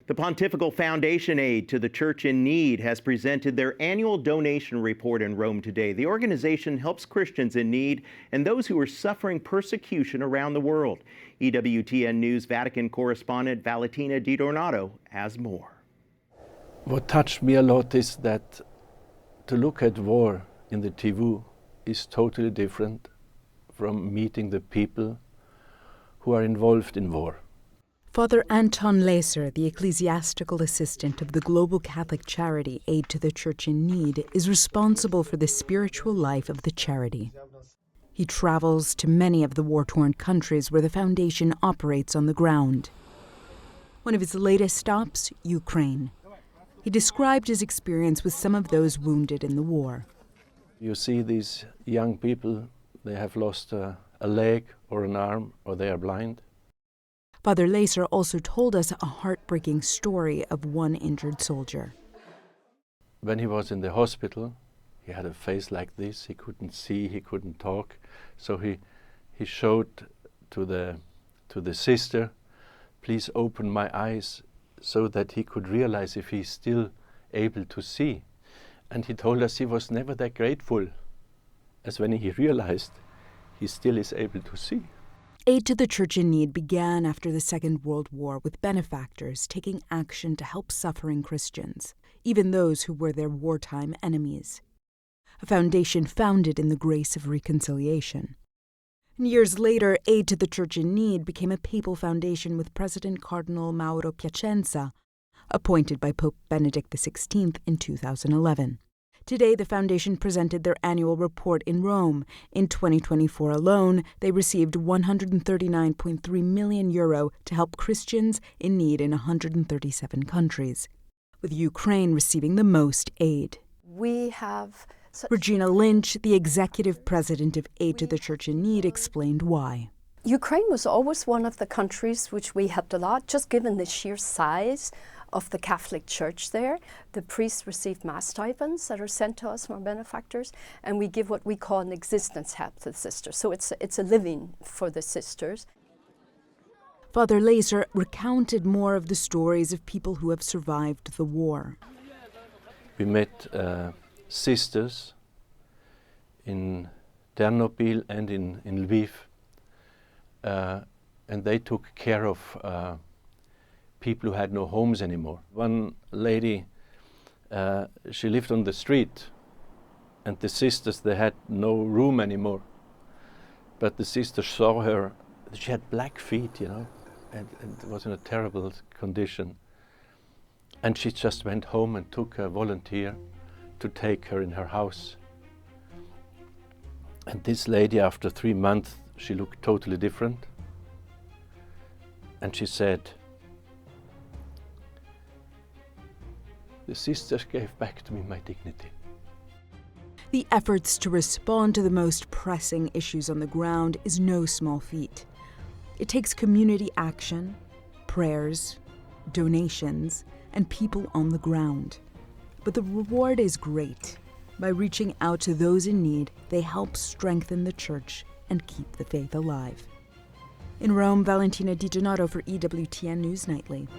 The Pontifical Foundation Aid to the Church in Need has presented their annual donation report in Rome today. The organization helps Christians in need and those who are suffering persecution around the world. EWTN News Vatican correspondent Valentina Di Donato has more. What touched me a lot is that to look at war in the TV is totally different from meeting the people who are involved in war. Father Anton Leser, the ecclesiastical assistant of the global Catholic charity Aid to the Church in Need, is responsible for the spiritual life of the charity. He travels to many of the war-torn countries where the foundation operates on the ground. One of his latest stops, Ukraine. He described his experience with some of those wounded in the war. You see these young people, they have lost a leg or an arm, or they are blind. Father Leser also told us a heartbreaking story of one injured soldier. When he was in the hospital, he had a face like this. He couldn't see, he couldn't talk. So he showed to the sister, please open my eyes, so that he could realize if he's still able to see. And he told us he was never that grateful as when he realized he still is able to see. Aid to the Church in Need began after the Second World War with benefactors taking action to help suffering Christians, even those who were their wartime enemies. A foundation founded in the grace of reconciliation. And years later, Aid to the Church in Need became a papal foundation with President Cardinal Mauro Piacenza, appointed by Pope Benedict XVI in 2011. Today, the foundation presented their annual report in Rome. In 2024 alone, they received €139.3 million to help Christians in need in 137 countries, with Ukraine receiving the most aid. Regina Lynch, the executive president of Aid to the Church in Need, explained why. Ukraine was always one of the countries which we helped a lot, just given the sheer size of the Catholic Church there. The priests receive mass stipends that are sent to us from our benefactors, and we give what we call an existence help to the sisters. So it's a living for the sisters. Father Leser recounted more of the stories of people who have survived the war. We met sisters in Ternopil and in Lviv, and they took care of people who had no homes anymore. One lady, she lived on the street, and the sisters, they had no room anymore. But the sisters saw her, she had black feet, and was in a terrible condition. And she just went home and took a volunteer to take her in her house. And this lady, after 3 months, she looked totally different. And she said, the sisters gave back to me my dignity. The efforts to respond to the most pressing issues on the ground is no small feat. It takes community action, prayers, donations, and people on the ground. But the reward is great. By reaching out to those in need, they help strengthen the Church and keep the faith alive. In Rome, Valentina Di Donato for EWTN News Nightly.